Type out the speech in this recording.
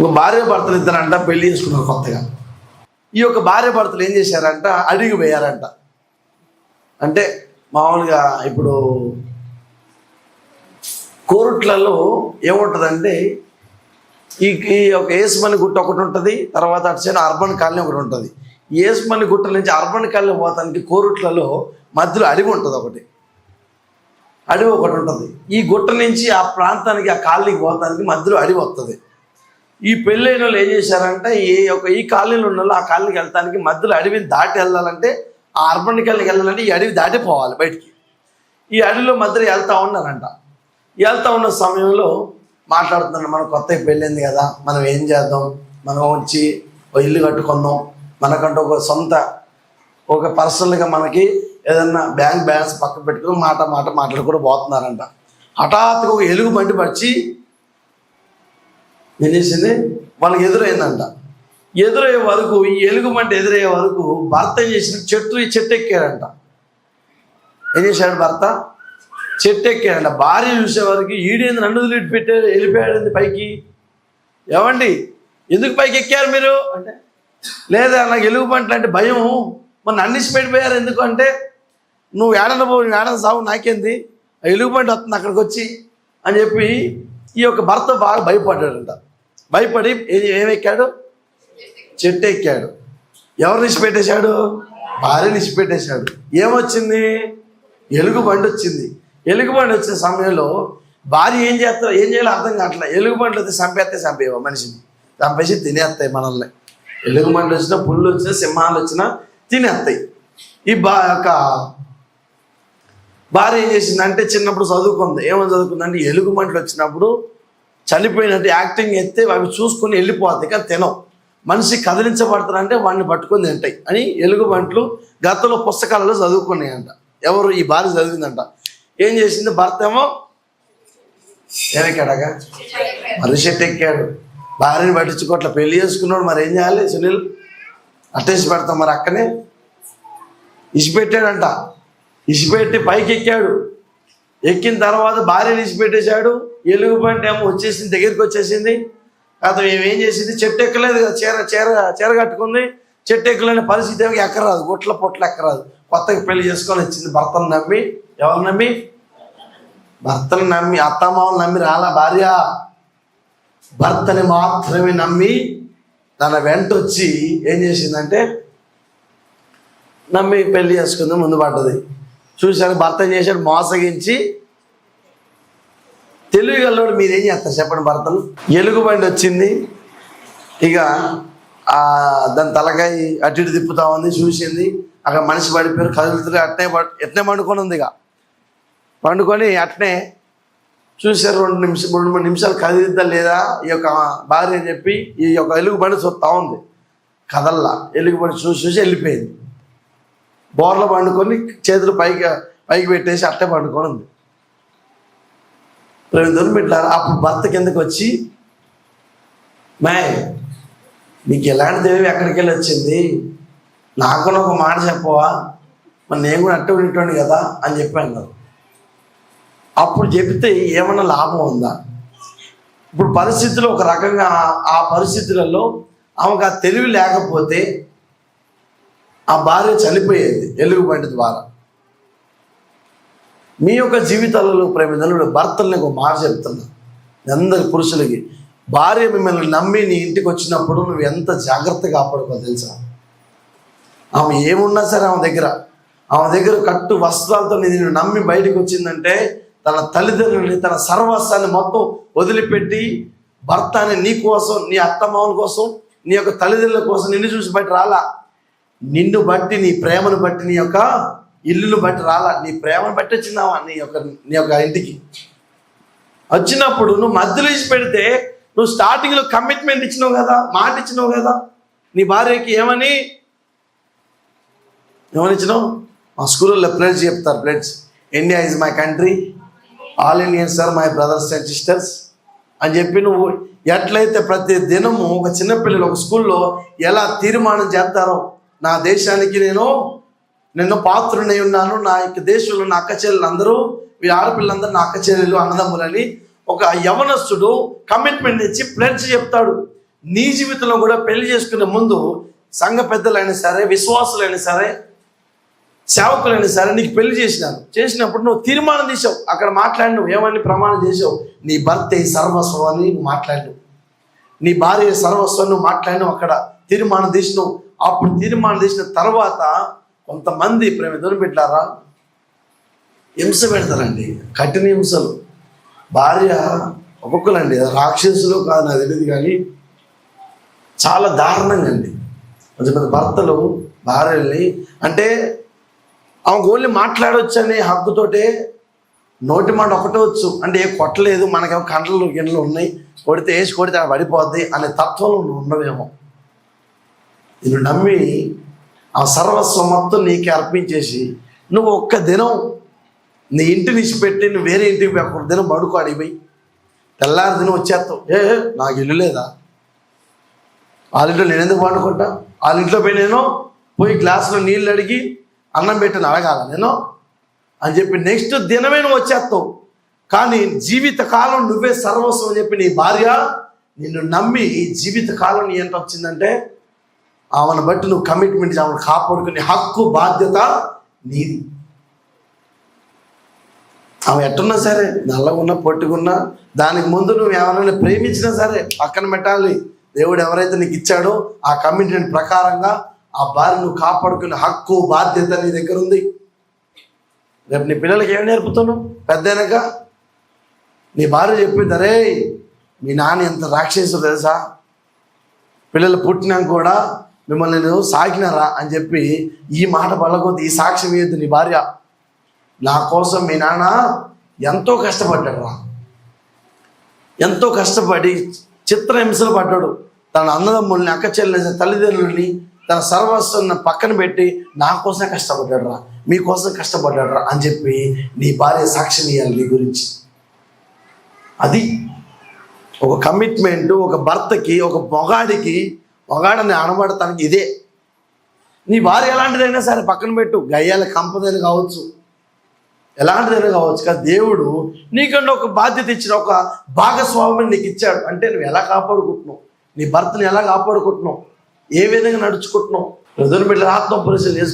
ఒక భార్య భర్తలు ఇద్దరంట పెళ్లి చేసుకున్నారు కొత్తగా. ఈ యొక్క భార్య భర్తలు ఏం చేశారంట, అడిగి పోయారంట. అంటే మామూలుగా ఇప్పుడు కోరుట్లలో ఏముంటుందంటే ఈ ఒక ఏసుమని గుట్ట ఒకటి ఉంటుంది, తర్వాత అటు సైడ్ అర్బన్ కాలనీ ఒకటి ఉంటుంది. ఏసుమని గుట్ట నుంచి అర్బన్ కాలనీ పోతానికి కోరుట్లలో మధ్యలో అడవి ఉంటుంది, అడవి ఒకటి ఉంటుంది. ఈ గుట్ట నుంచి ఆ ప్రాంతానికి ఆ కాలనీకి పోతానికి మధ్యలో అడవి వస్తుంది. ఈ పెళ్ళైన వాళ్ళు ఏం చేశారంటే ఈ కాలనీలో ఉన్న వాళ్ళు ఆ కాలనీకి వెళ్తానికి మధ్యలో అడవిని దాటి వెళ్ళాలంటే, ఆ అర్బన్ కాలనీకి వెళ్ళాలంటే ఈ అడవి దాటి పోవాలి బయటికి. ఈ అడవిలో మధ్యలో వెళ్తూ ఉన్నారంట. వెళ్తూ ఉన్న సమయంలో మాట్లాడుతున్నాను, మనం కొత్తగా పెళ్ళింది కదా, మనం ఏం చేద్దాం, మనం వచ్చి ఒక ఇల్లు కట్టుకుందాం, మనకంటూ ఒక సొంత ఒక పర్సనల్గా మనకి ఏదన్నా బ్యాంక్ బ్యాలెన్స్ పక్క పెట్టుకుని మాట్లాడుకుంటూ పోతున్నారంట. హఠాత్తుగా ఒక ఎలుగు బండి పడిచి ఏం చేసింది, వాళ్ళకి ఎదురైందంట. ఎదురయ్యే వరకు, ఈ ఎలుగు బండి ఎదురయ్యే వరకు భర్త ఏం చేసిన, చెట్టు ఎక్కాడంట. ఏం చేశాడు భర్త, చెట్టు ఎక్కాడంట. భార్య చూసేవారికి ఈడేంది నన్ను వెళ్ళిపోయాడు పైకి. ఏమండి ఎందుకు పైకి ఎక్కారు మీరు అంటే, లేదా నాకు ఎలుగు బంట్లు అంటే భయం, మొన్న అన్నిసి పెట్టిపోయారు ఎందుకు అంటే, నువ్వు ఏడన పో, నువ్వు ఏడన సాగు, నాకేంది, ఆ ఎలుగు బండి వస్తుంది అక్కడికి వచ్చి అని చెప్పి ఈ యొక్క భర్త బాగా భయపడ్డాడంట. భయపడి ఏమెక్కాడు, చెట్టు ఎక్కాడు. ఎవరు నిలిచిపెట్టేశాడు, భార్య నిలిచిపెట్టేశాడు. ఏమొచ్చింది, ఎలుగు బండి వచ్చింది. ఎలుగు బండి వచ్చిన సమయంలో భార్య ఏం చేయాలో అర్థం కావట్లే. ఎలుగు బండ్లు అయితే చంపేవా మనిషిని, చంపేసి తినేస్తాయి మనల్ని. ఎలుగు బండ్లు వచ్చినా, పుళ్ళు వచ్చినా, సింహాలు వచ్చినా తినేస్తాయి. ఈ యొక్క భార్య ఏం చేసిందంటే, చిన్నప్పుడు చదువుకుంది. ఏమని చదువుకుందంటే, ఎలుగు బండ్లు వచ్చినప్పుడు చనిపోయినట్టు యాక్టింగ్ ఎత్తే అవి చూసుకొని వెళ్ళిపోతాయి, కానీ తినవు. మనిషి కదిలించబడతారంటే వాడిని పట్టుకొని తింటాయి అని ఎలుగు బంట్లు గతంలో పుస్తకాలలో చదువుకున్నాయంట. ఎవరు, ఈ భార్య చదివిందంట. ఏం చేసింది, భర్త ఏమో ఏమెక్కాడగా, మరి చెట్టు ఎక్కాడు. భార్యని పట్టించుకోవట్ల, పెళ్లి చేసుకున్నాడు. మరి ఏం చేయాలి సునీల్, అట్టేసి పెడతాం. మరి అక్కనే ఇసిపెట్టాడంట. ఇసిపెట్టి పైకి ఎక్కాడు. ఎక్కిన తర్వాత భార్యని ఇసిపెట్టేశాడు. ఎలుగు బండి ఏమో వచ్చేసింది, దగ్గరికి వచ్చేసింది. అతను ఏం చేసింది, చెట్టు ఎక్కలేదు కదా, చీర కట్టుకుంది. చెట్టు ఎక్కలేని పరిస్థితి ఏమో ఎక్కరాదు, గుట్ల పొట్ల ఎక్కరాదు. కొత్తగా పెళ్లి చేసుకొని వచ్చింది. భర్తను నమ్మి, ఎవరు నమ్మి, భర్తను నమ్మి, అత్తమామలు నమ్మి రాలా భార్య. భర్తని మాత్రమే నమ్మి తన వెంట వచ్చి ఏం చేసిందంటే, నమ్మి పెళ్లి చేసుకుంది, ముందు పడ్డది. చూశాను భర్త ఏం చేశాడు, మోసగించి. తెలివిగల్లోడు మీరేం చేస్తారు చెప్పండి. భర్తలు ఎలుగుబండి వచ్చింది, ఇక దాని తలకాయ అటు ఇటు తిప్పుతా ఉంది, చూసింది. అక్కడ మనిషి పడిపోయారు, కదులుతుంది. ఎట్నే పండుకొని ఉంది. ఇక పండుకొని అట్నే చూసారు. 2-3 నిమిషాలు కదిలిద్దా లేదా ఈ యొక్క భార్య అని చెప్పి ఈ యొక్క ఎలుగుబండి చూస్తూ ఉంది. కదల్లా. ఎలుగుబండి చూసి వెళ్ళిపోయింది. బోర్లో పండుకొని చేతులు పైకి పెట్టేసి అట్టే పండుకొని ఉంది. బిడ్డలారా, అప్పుడు భర్త కిందకి వచ్చి, నీకు ఎలాంటి దేవి ఎక్కడికి వెళ్ళి వచ్చింది, నాకు ఒక మాట చెప్పవా, మరి నేను కూడా అట్టే ఉండేటోండి కదా అని చెప్పి అన్నారు. అప్పుడు చెప్తే ఏమన్నా లాభం ఉందా? ఇప్పుడు పరిస్థితులు ఒక రకంగా, ఆ పరిస్థితులలో ఆమెకు ఆ తెలివి లేకపోతే ఆ భార్య చనిపోయేది ఎలుగుబంటి ద్వారా. మీ యొక్క జీవితాలలో ప్రేమికులు భర్తల్ని ఒక మాట చెప్తున్నా అందరి పురుషులకి, భార్య మిమ్మల్ని నమ్మి నీ ఇంటికి వచ్చినప్పుడు నువ్వు ఎంత జాగ్రత్తగా కాపాడుకో తెలుసా. ఆమె ఏమున్నా సరే ఆమె దగ్గర కట్టు వస్త్రాలతో నేను నమ్మి బయటకు వచ్చిందంటే, తన తల్లిదండ్రులని, తన సర్వస్వాన్ని మొత్తం వదిలిపెట్టి భర్త అని నీ కోసం, నీ అత్తమామల కోసం, నీ యొక్క తల్లిదండ్రుల కోసం నిన్ను చూసి బయట రాలా. నిన్ను బట్టి, నీ ప్రేమను బట్టి, నీ యొక్క ఇల్లును బట్టి రాలా. నీ ప్రేమను బట్టి వచ్చినావా నీ యొక్క ఇంటికి వచ్చినప్పుడు. నువ్వు మధ్యలో ఇచ్చి పెడితే, నువ్వు స్టార్టింగ్లో కమిట్మెంట్ ఇచ్చినావు కదా, మాట ఇచ్చినావు కదా నీ భార్యకి. ఏమని ఇచ్చినావు? మా స్కూల్లో ప్లేట్స్ చెప్తారు. ప్లేట్స్, India is my country, all Indians are my brothers and sisters అని చెప్పి నువ్వు ఎట్లయితే ప్రతి దినము ఒక చిన్నపిల్లలు ఒక స్కూల్లో ఎలా తీర్మానం చేస్తారో, నా దేశానికి నేను పాత్రునై ఉన్నాను, నా యొక్క దేశంలో నా అక్క చెల్లెలు అందరూ, ఈ ఆడపిల్లలందరూ నా అక్క చెల్లెలు అన్నదమ్ములని ఒక యవనస్తుడు కమిట్మెంట్ ఇచ్చి ప్లెడ్జ్ చెప్తాడు. నీ జీవితంలో కూడా పెళ్లి చేసుకునే ముందు సంఘ పెద్దలైనా సరే, విశ్వాసులైనా సరే, సేవకులైనా సరే నీకు పెళ్లి చేసినప్పుడు నువ్వు తీర్మానం చేసావు. అక్కడ మాట్లాడినావు, ఏమని ప్రమాణం చేసావు? నీ భర్త సర్వస్వం అని నువ్వు మాట్లాడినావు, నీ భార్య సర్వస్వం నువ్వు మాట్లాడినావు. అక్కడ తీర్మానం చేసినావు. అప్పుడు తీర్మానం చేసిన తర్వాత కొంతమంది ప్రేమ ఎదురు పెట్టారా, హింస పెడతారండి, కఠిన హింసలు. భార్య ఒక్కొక్కరండి, రాక్షసులు కాదు నాకు తెలియదు, కానీ చాలా దారుణంగా అండి. కొంతమంది భర్తలు భార్యల్ని, అంటే ఆమెకు ఓన్లీ మాట్లాడవచ్చు అనే హక్కుతోటే, నోటి మాట ఒకటే వచ్చు, అంటే ఏ కొట్టలేదు, మనకేమో కండ్లు గిన్నెలు ఉన్నాయి, కొడితే వేసి కొడితే అక్కడ పడిపోద్ది అనే తత్వంలో నువ్వు ఉండవేమో. నిన్ను నమ్మి ఆ సర్వస్వం మొత్తం నీకే అర్పించేసి నువ్వు ఒక్క దినం నీ ఇంటిని ఇచ్చిపెట్టి నువ్వు వేరే ఇంటికి పోయి ఒక దినం పడుకో, అడిగిపోయి తెల్లారి దినం వచ్చేస్తావు. నాకు ఇల్లు లేదా? వాళ్ళ ఇంట్లో నేను ఎందుకు పండుకుంటా? వాళ్ళ ఇంట్లో పోయి నేను పోయి గ్లాసులో నీళ్ళు అడిగి అన్నం పెట్టిన అడగాల నేను అని చెప్పి నెక్స్ట్ దినమే నువ్వు వచ్చేస్తావు. కానీ జీవితకాలం నువ్వే సర్వస్వం అని చెప్పి నీ భార్య నిన్ను నమ్మి జీవితకాలం నీ ఎంత వచ్చిందంటే ఆమెను బట్టి నువ్వు కమిట్మెంట్, ఆమెను కాపాడుకునే హక్కు బాధ్యత నీది. ఆమె ఎట్టున్నా సరే, నల్లగున్నా పొట్టుకున్నా, దానికి ముందు నువ్వు ఎవరైనా ప్రేమించినా సరే పక్కన పెట్టాలి. దేవుడు ఎవరైతే నీకు ఇచ్చాడో ఆ కమిట్మెంట్ ప్రకారంగా ఆ భార్య నువ్వు కాపాడుకునే హక్కు బాధ్యత నీ దగ్గర ఉంది. రేపు నీ పిల్లలకి ఏం నేర్పుతున్నావు? పెద్దనక నీ భార్య చెప్పింది, అరే మీ నాన్న ఎంత రాక్షసుడు తెలుసా, పిల్లలు పుట్టినాక కూడా మిమ్మల్ని నేను సాగినారా అని చెప్పి ఈ మాట పలకొద్దు, ఈ సాక్ష్యం ఇయ్యద్దు నీ భార్య. నా కోసం మీ నాన్న ఎంతో కష్టపడ్డాడు రా, ఎంతో కష్టపడి చిత్రహింసలు పడ్డాడు. తన అన్నదమ్ముల్ని, అక్క చెల్లెల్ని, తల్లిదండ్రుల్ని, తన సర్వస్వం పక్కన పెట్టి నా కోసం కష్టపడ్డాడు రా, మీకోసం కష్టపడ్డాడు రా అని చెప్పి నీ భార్య సాక్ష్యం ఇవ్వాలి నీ గురించి. అది ఒక కమిట్మెంట్. ఒక భర్తకి, ఒక మొగాడని అనబడటానికి ఇదే. నీ భార్య ఎలాంటిదైనా సరే పక్కన పెట్టు, గయ్యాల కంపదైనా కావచ్చు, ఎలాంటిదైనా కావచ్చు, కానీ దేవుడు నీకంటే ఒక బాధ్యత ఇచ్చిన, ఒక భాగస్వామిని నీకు ఇచ్చాడు. అంటే నువ్వు ఎలా కాపాడుకుంటున్నావు, నీ భర్తను ఎలా కాపాడుకుంటున్నావు, ఏ విధంగా నడుచుకుంటున్నావు, ఎదురు బిడ్డల ఆత్మ పరిశీలన చేసుకో.